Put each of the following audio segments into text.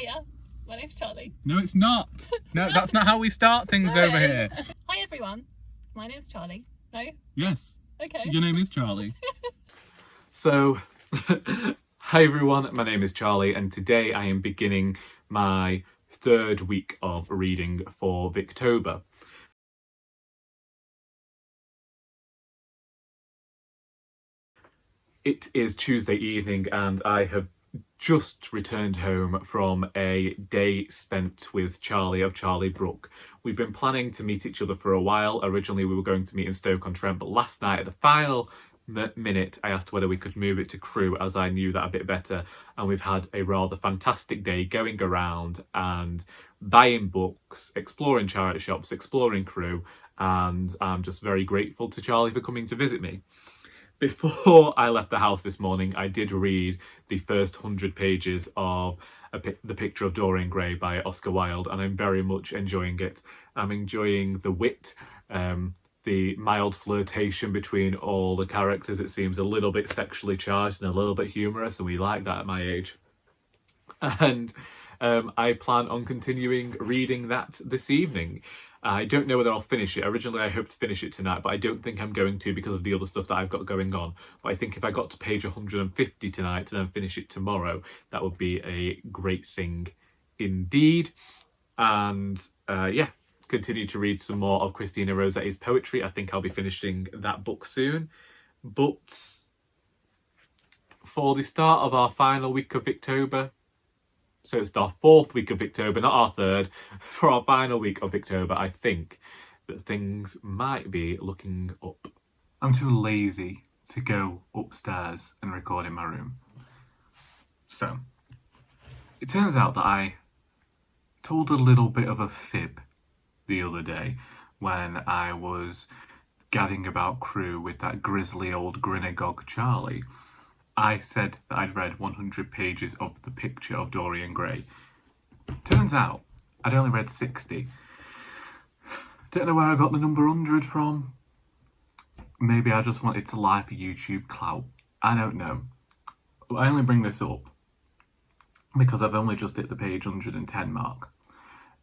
Hiya, my name's Charlie. No, it's not. No, that's not how we start things over here. Hi everyone, my name's Charlie. No? Yes. Okay. Your name is Charlie. So, hi everyone, my name is Charlie, and today I am beginning my third week of reading for Victober. It is Tuesday evening and I have just returned home from a day spent with Charlie of Charlie Brook. We've been planning to meet each other for a while. Originally we were going to meet in Stoke-on-Trent, but last night at the final minute I asked whether we could move it to Crewe as I knew that a bit better, and we've had a rather fantastic day going around and buying books, exploring charity shops, exploring Crewe, and I'm just very grateful to Charlie for coming to visit me. Before I left the house this morning, I did read the first 100 pages of The Picture of Dorian Gray by Oscar Wilde, and I'm very much enjoying it. I'm enjoying the wit, the mild flirtation between all the characters. It seems a little bit sexually charged and a little bit humorous, and we like that at my age. And I plan on continuing reading that this evening. I don't know whether I'll finish it. Originally I hoped to finish it tonight, but I don't think I'm going to because of the other stuff that I've got going on. But I think if I got to page 150 tonight and then finish it tomorrow, that would be a great thing indeed. And yeah, continue to read some more of Christina Rossetti's poetry. I think I'll be finishing that book soon. But for the start of our final week of Victober, so it's our fourth week of Victober, not our third. For our final week of Victober, I think that things might be looking up. I'm too lazy to go upstairs and record in my room. So, it turns out that I told a little bit of a fib the other day when I was gadding about Crewe with that grisly old grinagog Charlie. I said that I'd read 100 pages of The Picture of Dorian Gray. Turns out, I'd only read 60. Don't know where I got the number 100 from. Maybe I just wanted to lie for YouTube clout. I don't know. I only bring this up because I've only just hit the page 110 mark.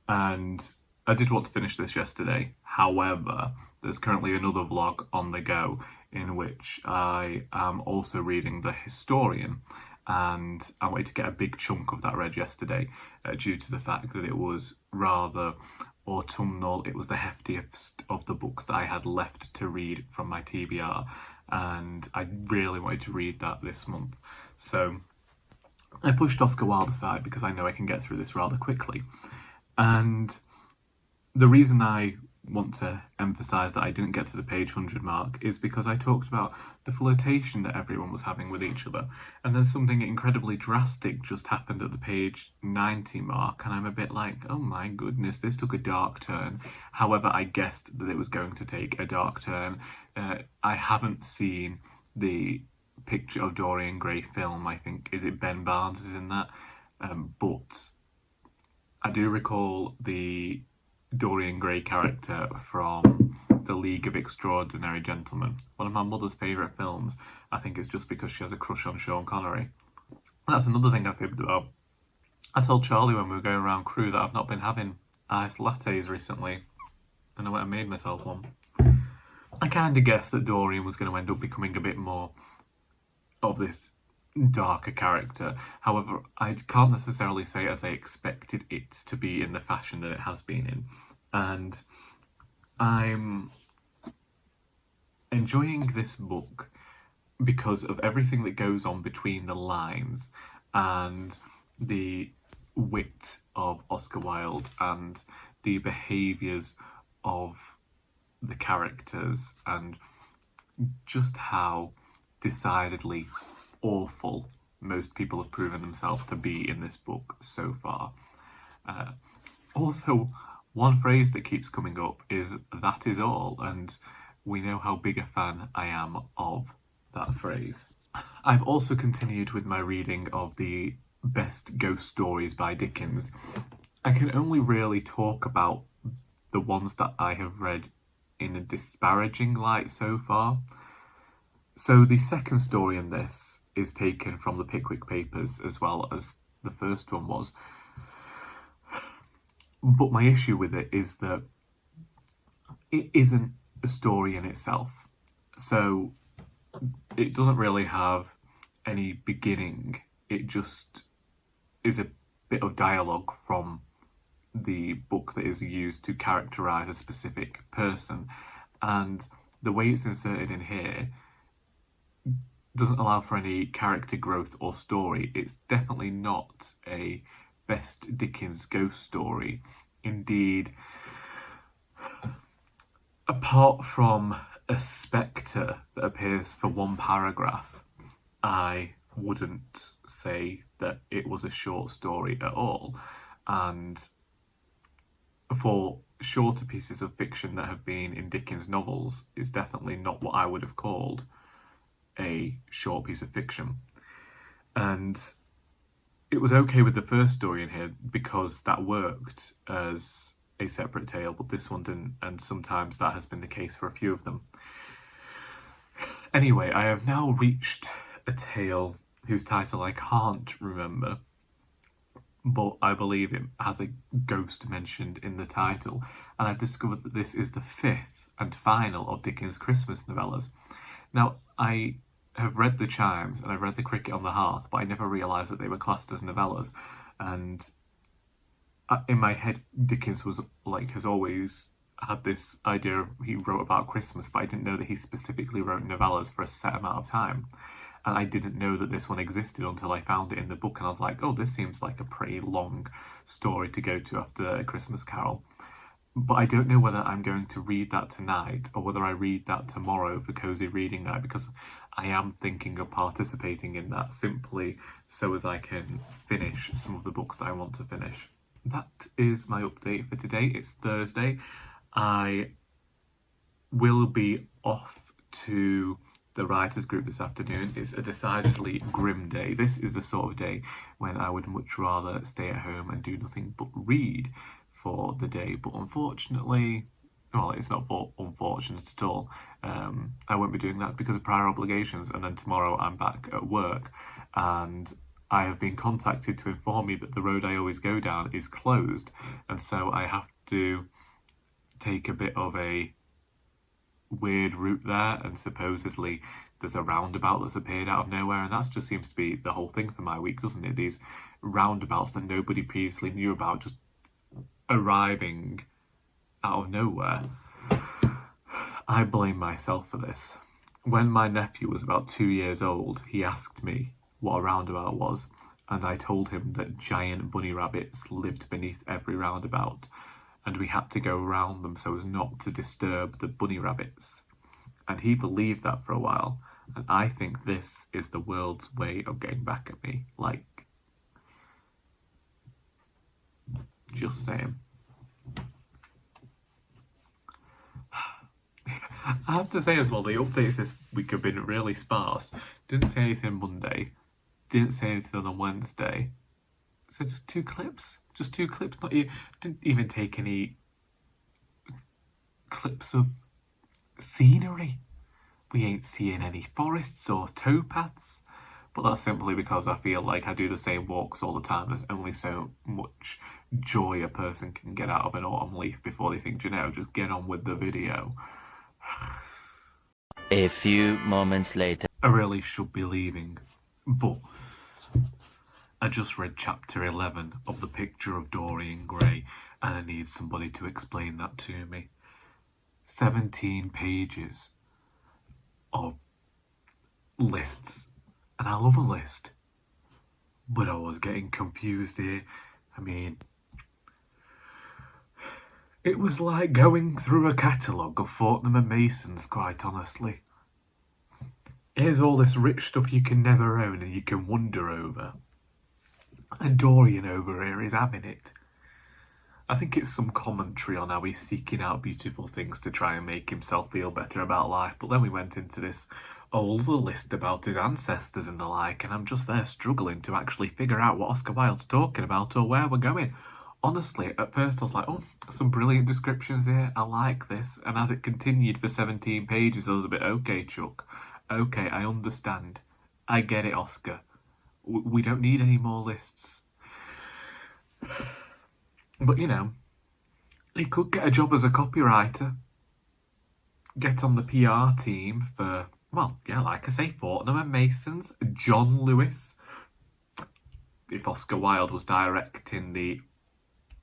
And I did want to finish this yesterday. However, there's currently another vlog on the go in which I am also reading The Historian, and I wanted to get a big chunk of that read yesterday due to the fact that it was rather autumnal. It was the heftiest of the books that I had left to read from my TBR, and I really wanted to read that this month. So I pushed Oscar Wilde aside because I know I can get through this rather quickly. And the reason I want to emphasise that I didn't get to the page 100 mark is because I talked about the flirtation that everyone was having with each other, and then something incredibly drastic just happened at the page 90 mark, and I'm a bit like, oh my goodness, this took a dark turn. However, I guessed that it was going to take a dark turn. I haven't seen the Picture of Dorian Gray film. I think, is it Ben Barnes is in that? But I do recall the Dorian Gray character from The League of Extraordinary Gentlemen. One of my mother's favourite films. I think it's just because she has a crush on Sean Connery. That's another thing I fibbed about. I told Charlie when we were going around Crewe that I've not been having iced lattes recently, and I went and made myself one. I kind of guessed that Dorian was going to end up becoming a bit more of this darker character. However, I can't necessarily say as I expected it to be in the fashion that it has been in. And I'm enjoying this book because of everything that goes on between the lines and the wit of Oscar Wilde and the behaviours of the characters and just how decidedly awful most people have proven themselves to be in this book so far. Also, one phrase that keeps coming up is "that is all," and we know how big a fan I am of that phrase. I've also continued with my reading of the best ghost stories by Dickens. I can only really talk about the ones that I have read in a disparaging light so far. So the second story in this is taken from the Pickwick Papers as well as the first one was. But my issue with it is that it isn't a story in itself. So it doesn't really have any beginning. It just is a bit of dialogue from the book that is used to characterise a specific person. And the way it's inserted in here doesn't allow for any character growth or story. It's definitely not a best Dickens ghost story. Indeed, apart from a spectre that appears for one paragraph, I wouldn't say that it was a short story at all. And for shorter pieces of fiction that have been in Dickens novels, it's definitely not what I would have called a short piece of fiction. And it was okay with the first story in here because that worked as a separate tale, but this one didn't, and sometimes that has been the case for a few of them. Anyway, I have now reached a tale whose title I can't remember, but I believe it has a ghost mentioned in the title, and I've discovered that this is the fifth and final of Dickens' Christmas novellas. Now, I have read The Chimes and I've read The Cricket on the Hearth, but I never realised that they were classed as novellas. And in my head, Dickens was has always had this idea of he wrote about Christmas, but I didn't know that he specifically wrote novellas for a set amount of time. And I didn't know that this one existed until I found it in the book, and I was like, oh, this seems like a pretty long story to go to after A Christmas Carol. But I don't know whether I'm going to read that tonight or whether I read that tomorrow for Cozy Reading Night, because I am thinking of participating in that simply so as I can finish some of the books that I want to finish. That is my update for today. It's Thursday. I will be off to the writers group this afternoon. It's a decidedly grim day. This is the sort of day when I would much rather stay at home and do nothing but read for the day, but unfortunately, well, it's not unfortunate at all. I won't be doing that because of prior obligations, and then tomorrow I'm back at work, and I have been contacted to inform me that the road I always go down is closed, and so I have to take a bit of a weird route there, and supposedly there's a roundabout that's appeared out of nowhere, and that just seems to be the whole thing for my week, doesn't it? These roundabouts that nobody previously knew about just arriving out of nowhere. I blame myself for this. When my nephew was about 2 years old, he asked me what a roundabout was, and I told him that giant bunny rabbits lived beneath every roundabout, and we had to go around them so as not to disturb the bunny rabbits. And he believed that for a while, and I think this is the world's way of getting back at me. Just saying. I have to say as well, the updates this week have been really sparse. Didn't say anything Monday, didn't say anything on Wednesday. So just two clips. Didn't even take any clips of scenery. We ain't seeing any forests or towpaths. But that's simply because I feel like I do the same walks all the time. There's only so much joy a person can get out of an autumn leaf before they think, just get on with the video. A few moments later. I really should be leaving, but I just read chapter 11 of The Picture of Dorian Gray, and I need somebody to explain that to me. 17 pages of lists. And I love a list, but I was getting confused here. I mean, it was like going through a catalogue of Fortnum and Masons, quite honestly. Here's all this rich stuff you can never own and you can wonder over. And Dorian over here is having it. I think it's some commentary on how he's seeking out beautiful things to try and make himself feel better about life. But then we went into this whole list about his ancestors and the like, and I'm just there struggling to actually figure out what Oscar Wilde's talking about or where we're going. Honestly, at first I was like, oh, some brilliant descriptions here, I like this. And as it continued for 17 pages, I was a bit, okay, Chuck, okay, I understand. I get it, Oscar. We don't need any more lists. But, He could get a job as a copywriter. Get on the PR team for, well, yeah, like I say, Fortnum and Mason's, John Lewis. If Oscar Wilde was directing the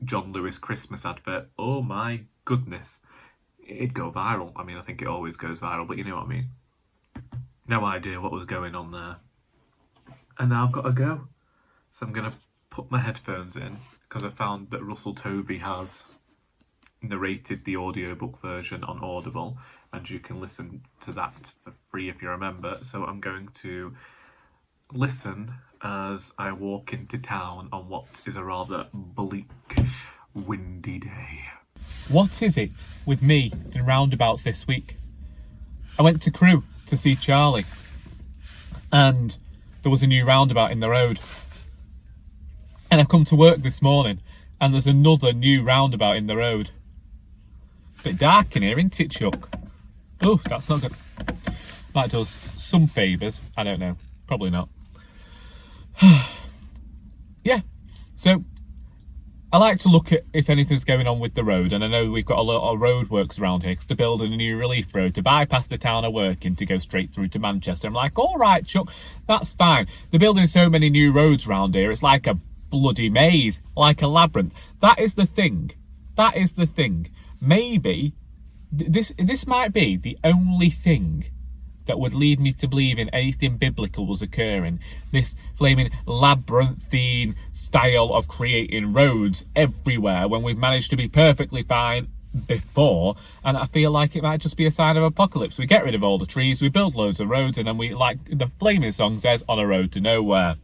John Lewis Christmas advert, oh my goodness, it'd go viral. I mean, I think it always goes viral, but you know what I mean. No idea what was going on there. And now I've got to go. So I'm going to put my headphones in because I found that Russell Tovey has narrated the audiobook version on Audible, and you can listen to that for free if you're a member. So I'm going to listen as I walk into town on what is a rather bleak, windy day. What is it with me in roundabouts this week? I went to Crewe to see Charlie, and there was a new roundabout in the road. And I've come to work this morning, and there's another new roundabout in the road. Bit dark in here, isn't it, Chuck? Oh, that's not good. That does some favours. I don't know. Probably not. Yeah. So, I like to look at if anything's going on with the road, and I know we've got a lot of roadworks around here because they're building a new relief road to bypass the town I work in to go straight through to Manchester. I'm like, all right, Chuck, that's fine. They're building so many new roads around here, it's like a bloody maze, like a labyrinth. That is the thing. That is the thing. Maybe this might be the only thing that would lead me to believe in anything biblical was occurring. This flaming labyrinthine style of creating roads everywhere when we've managed to be perfectly fine before, and I feel like it might just be a sign of apocalypse. We get rid of all the trees, we build loads of roads, and then we, like the flaming song says, on a road to nowhere.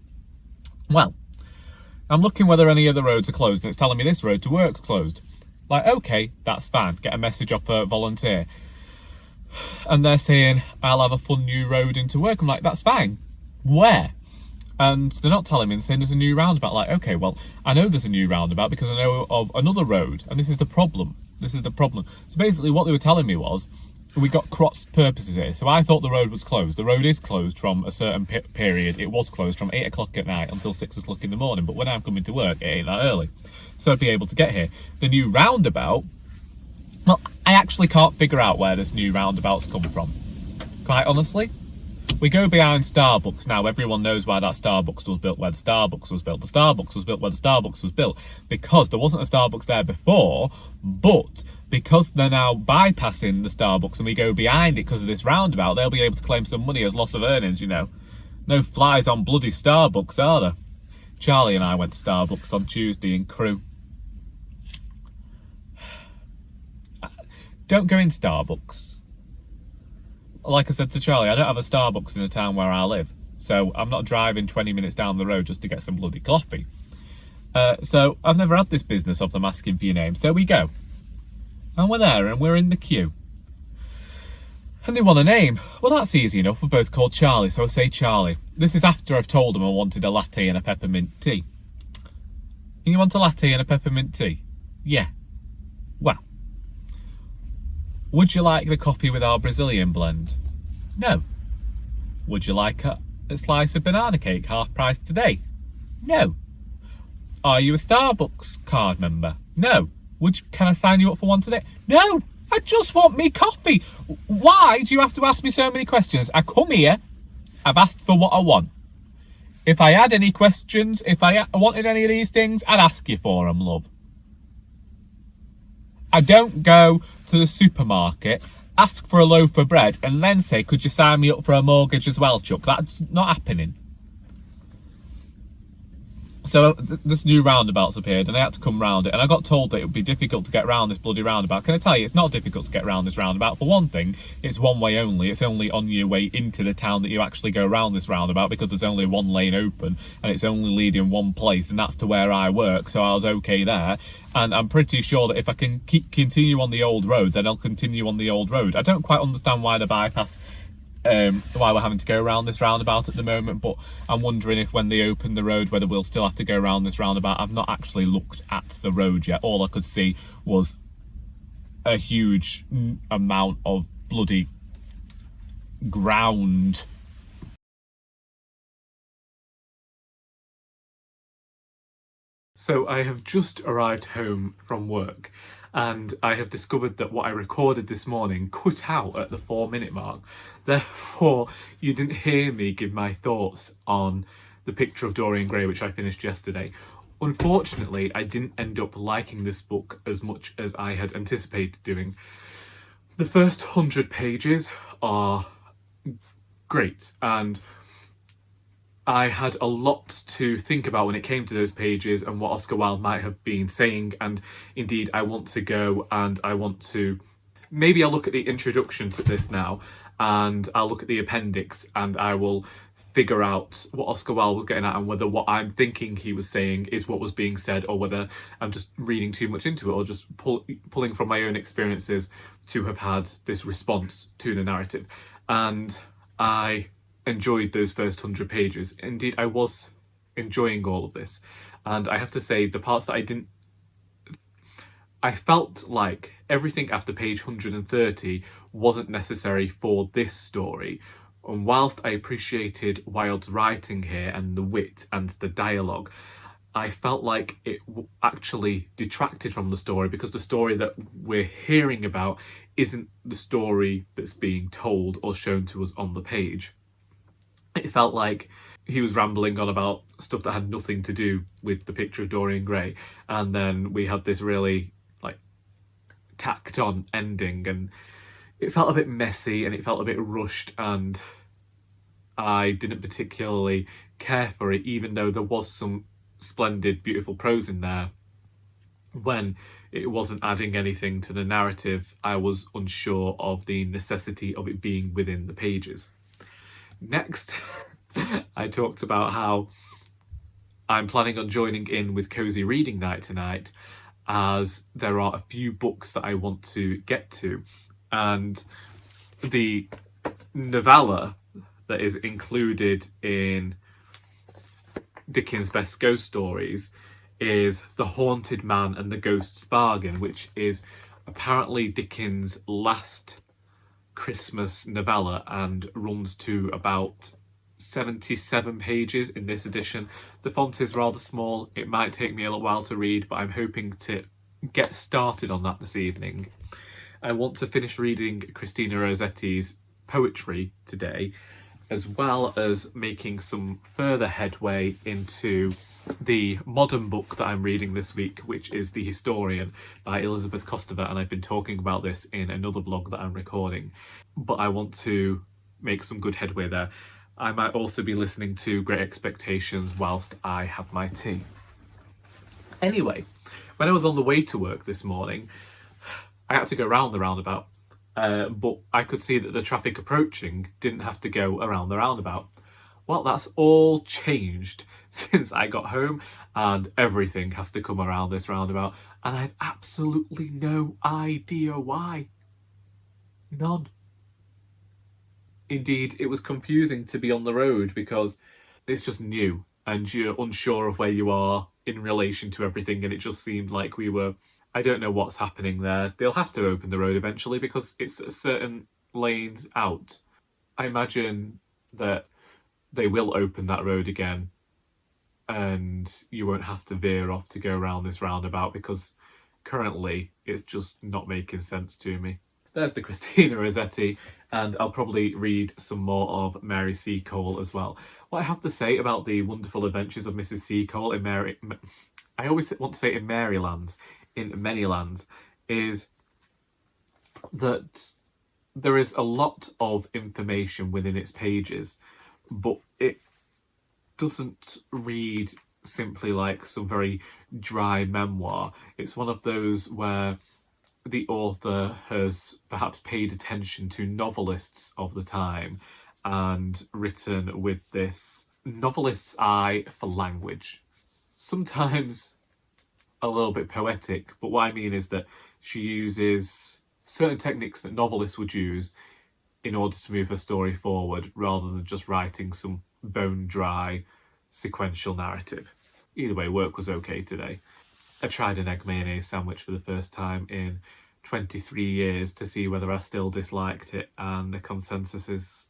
Well, I'm looking whether any of the roads are closed, and it's telling me this road to work's closed. Like, okay, that's fine. Get a message off a volunteer. And they're saying, I'll have a fun new road into work. I'm like, that's fine. Where? And they're not telling me, they're saying there's a new roundabout. Like, okay, well, I know there's a new roundabout because I know of another road. And this is the problem. This is the problem. So basically what they were telling me was, we got cross purposes here. So I thought the road was closed. The road is closed from a certain period. It was closed from 8 o'clock at night until 6 o'clock in the morning. But when I'm coming to work, it ain't that early. So I'd be able to get here. The new roundabout, well, I actually can't figure out where this new roundabout's come from. Quite honestly. We go behind Starbucks now. Everyone knows why that Starbucks was built where the Starbucks was built. The Starbucks was built where the Starbucks was built because there wasn't a Starbucks there before, but because they're now bypassing the Starbucks and we go behind it because of this roundabout, they'll be able to claim some money as loss of earnings, you know. No flies on bloody Starbucks, are there? Charlie and I went to Starbucks on Tuesday in Crewe. Don't go in Starbucks. Like I said to Charlie, I don't have a Starbucks in the town where I live. So I'm not driving 20 minutes down the road just to get some bloody coffee. So I've never had this business of them asking for your name. So we go. And we're there and we're in the queue. And they want a name. Well, that's easy enough. We're both called Charlie, so I say Charlie. This is after I've told them I wanted a latte and a peppermint tea. And you want a latte and a peppermint tea? Yeah. Well. Would you like the coffee with our Brazilian blend? No. Would you like a slice of banana cake half price today? No. Are you a Starbucks card member? No. Can I sign you up for one today? No. I just want me coffee. Why do you have to ask me so many questions? I come here, I've asked for what I want. If I had any questions, if I wanted any of these things, I'd ask you for them, love. I don't go to the supermarket, ask for a loaf of bread, and then say, could you sign me up for a mortgage as well, Chuck? That's not happening. So this new roundabout's appeared and I had to come round it, and I got told that it would be difficult to get round this bloody roundabout. Can I tell you, it's not difficult to get round this roundabout. For one thing, it's one way only. It's only on your way into the town that you actually go round this roundabout because there's only one lane open and it's only leading one place, and that's to where I work, so I was okay there. And I'm pretty sure that if I can continue on the old road, then I'll continue on the old road. I don't quite understand why the bypass why we're having to go around this roundabout at the moment, but I'm wondering if when they open the road whether we'll still have to go around this roundabout. I've not actually looked at the road yet. All I could see was a huge amount of bloody ground. So I have just arrived home from work and I have discovered that what I recorded this morning cut out at the 4-minute mark. Therefore, you didn't hear me give my thoughts on The Picture of Dorian Gray, which I finished yesterday. Unfortunately, I didn't end up liking this book as much as I had anticipated doing. The first 100 pages are great, and I had a lot to think about when it came to those pages and what Oscar Wilde might have been saying, and indeed I want to go and I want to... Maybe I'll look at the introduction to this now, and I'll look at the appendix and I will figure out what Oscar Wilde was getting at and whether what I'm thinking he was saying is what was being said, or whether I'm just reading too much into it, or just pulling from my own experiences to have had this response to the narrative. And I enjoyed those first 100 pages. Indeed, I was enjoying all of this. And I have to say, the parts that I didn't... I felt like everything after page 130 wasn't necessary for this story. And whilst I appreciated Wilde's writing here and the wit and the dialogue, I felt like it actually detracted from the story, because the story that we're hearing about isn't the story that's being told or shown to us on the page. It felt like he was rambling on about stuff that had nothing to do with The Picture of Dorian Gray, and then we had this really tacked on ending, and it felt a bit messy and it felt a bit rushed, and I didn't particularly care for it, even though there was some splendid, beautiful prose in there. When it wasn't adding anything to the narrative, I was unsure of the necessity of it being within the pages. Next, I talked about how I'm planning on joining in with Cozy Reading Night tonight, as there are a few books that I want to get to, and the novella that is included in Dickens' Best Ghost Stories is The Haunted Man and the Ghost's Bargain, which is apparently Dickens' last Christmas novella and runs to about 77 pages in this edition. The font is rather small. It might take me a little while to read, but I'm hoping to get started on that this evening. I want to finish reading Christina Rossetti's poetry today, as well as making some further headway into the modern book that I'm reading this week, which is The Historian by Elizabeth Kostova, and I've been talking about this in another vlog that I'm recording, but I want to make some good headway there. I might also be listening to Great Expectations whilst I have my tea. Anyway, when I was on the way to work this morning, I had to go round the roundabout. But I could see that the traffic approaching didn't have to go around the roundabout. Well, that's all changed since I got home, and everything has to come around this roundabout, and I have absolutely no idea why. None. Indeed, it was confusing to be on the road because it's just new and you're unsure of where you are in relation to everything, and it just seemed like we were... I don't know what's happening there. They'll have to open the road eventually because it's certain lanes out. I imagine that they will open that road again and you won't have to veer off to go around this roundabout, because currently it's just not making sense to me. There's the Christina Rossetti, and I'll probably read some more of Mary Seacole as well. What I have to say about the wonderful adventures of Mrs Seacole in I always want to say in Maryland, in many lands, is that there is a lot of information within its pages, but it doesn't read simply like some very dry memoir. It's one of those where the author has perhaps paid attention to novelists of the time and written with this novelist's eye for language. Sometimes a little bit poetic, but what I mean is that she uses certain techniques that novelists would use in order to move her story forward, rather than just writing some bone dry sequential narrative. Either way, work was okay today. I tried an egg mayonnaise sandwich for the first time in 23 years to see whether I still disliked it, and the consensus is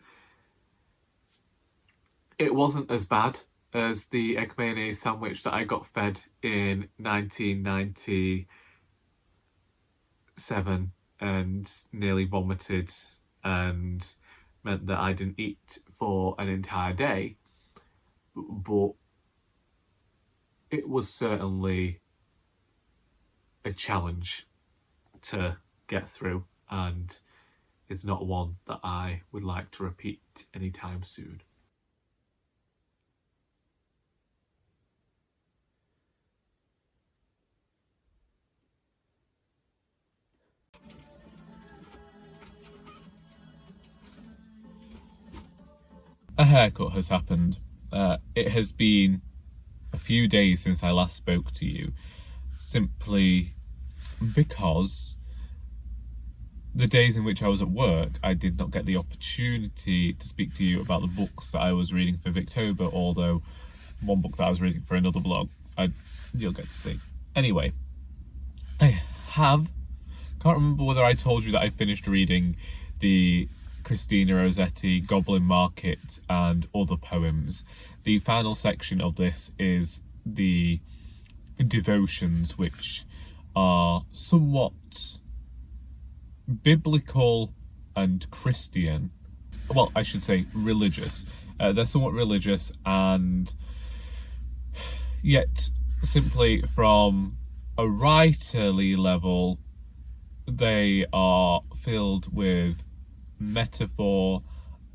it wasn't as bad as the egg mayonnaise sandwich that I got fed in 1997 and nearly vomited and meant that I didn't eat for an entire day. But it was certainly a challenge to get through, and it's not one that I would like to repeat anytime soon. A haircut has happened. It has been a few days since I last spoke to you, simply because the days in which I was at work, I did not get the opportunity to speak to you about the books that I was reading for Victober, although one book that I was reading for another blog, you'll get to see. Anyway, can't remember whether I told you that I finished reading the Christina Rossetti Goblin Market and other poems. The final section of this is the devotions, which are somewhat biblical and Christian. Well, I should say religious. They're somewhat religious, and yet simply from a writerly level, they are filled with metaphor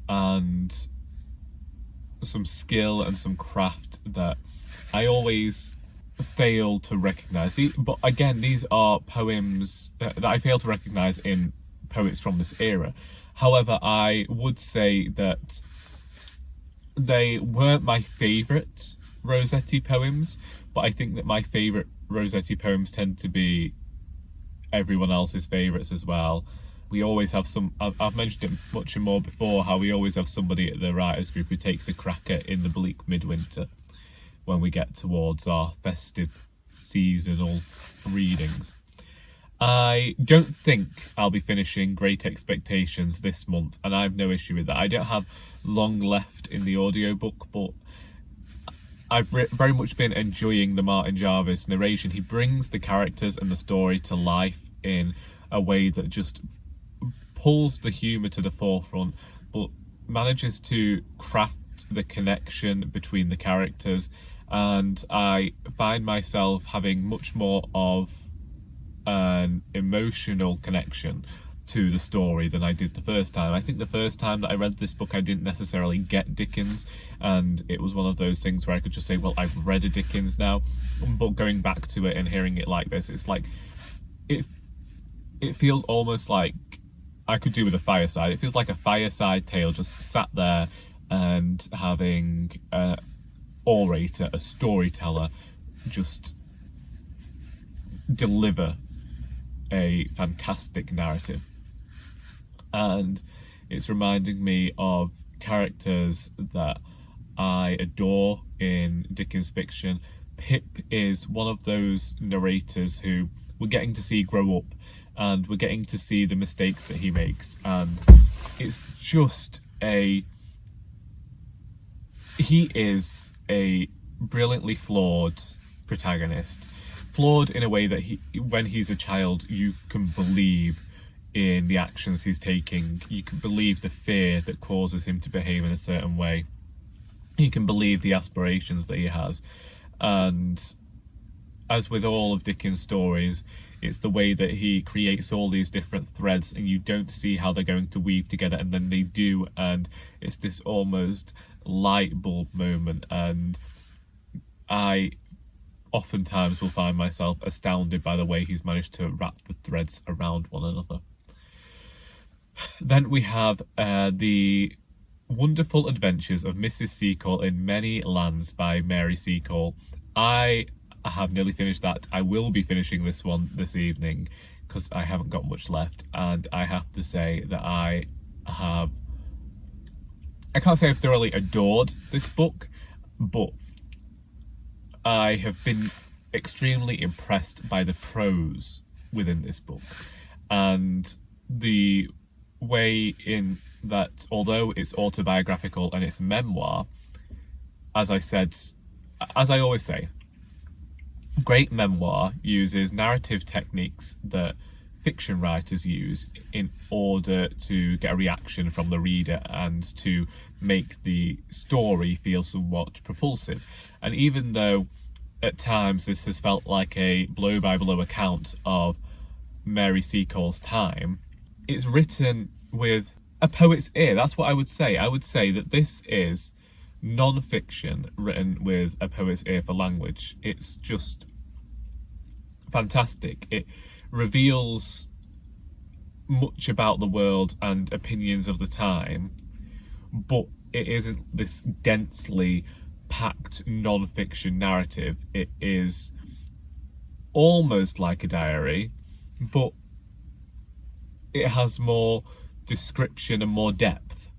and some skill and some craft that I always fail to recognise. But again, these are poems that I fail to recognise in poets from this era. However, I would say that they weren't my favourite Rossetti poems, but I think that my favourite Rossetti poems tend to be everyone else's favourites as well. We always have I've mentioned it much and more before, how we always have somebody at the writers group who takes a cracker in the bleak midwinter when we get towards our festive seasonal readings. I don't think I'll be finishing Great Expectations this month, and I have no issue with that. I don't have long left in the audiobook, but I've very much been enjoying the Martin Jarvis narration. He brings the characters and the story to life in a way that just pulls the humour to the forefront, but manages to craft the connection between the characters, and I find myself having much more of an emotional connection to the story than I did the first time. I think the first time that I read this book, I didn't necessarily get Dickens, and it was one of those things where I could just say, well, I've read a Dickens now. But going back to it and hearing it like this, it's like it feels almost like I could do with a fireside. It feels like a fireside tale, just sat there and having an orator, a storyteller, just deliver a fantastic narrative. And it's reminding me of characters that I adore in Dickens fiction. Pip is one of those narrators who we're getting to see grow up, and we're getting to see the mistakes that he makes, and it's just he is a brilliantly flawed protagonist. Flawed in a way that when he's a child, you can believe in the actions he's taking. You can believe the fear that causes him to behave in a certain way. You can believe the aspirations that he has. And as with all of Dickens' stories, it's the way that he creates all these different threads and you don't see how they're going to weave together, and then they do, and it's this almost light bulb moment. And I oftentimes will find myself astounded by the way he's managed to wrap the threads around one another. Then we have the Wonderful Adventures of Mrs Seacole in Many Lands by Mary Seacole. I have nearly finished that. I will be finishing this one this evening because I haven't got much left, and I have to say that I can't say I've thoroughly adored this book, but I have been extremely impressed by the prose within this book, and the way in that, although it's autobiographical and it's memoir, as I always say, great memoir uses narrative techniques that fiction writers use in order to get a reaction from the reader and to make the story feel somewhat propulsive. And even though at times this has felt like a blow-by-blow account of Mary Seacole's time, it's written with a poet's ear. That's what I would say. I would say that this is non-fiction written with a poet's ear for language. It's just fantastic. It reveals much about the world and opinions of the time, but it isn't this densely packed non-fiction narrative. It is almost like a diary, but it has more description and more depth,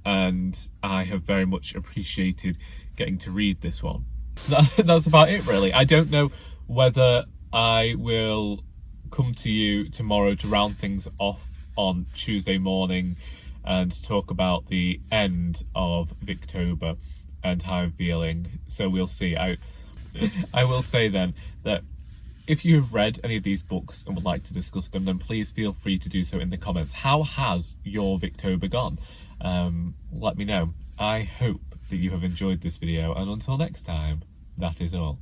and I have very much appreciated getting to read this one. That's about it, really. I don't know whether I will come to you tomorrow to round things off on Tuesday morning and talk about the end of Victober and how I'm feeling, so we'll see. I will say then that if you have read any of these books and would like to discuss them, then please feel free to do so in the comments. How has your Victober gone? Let me know. I hope that you have enjoyed this video, and until next time, that is all.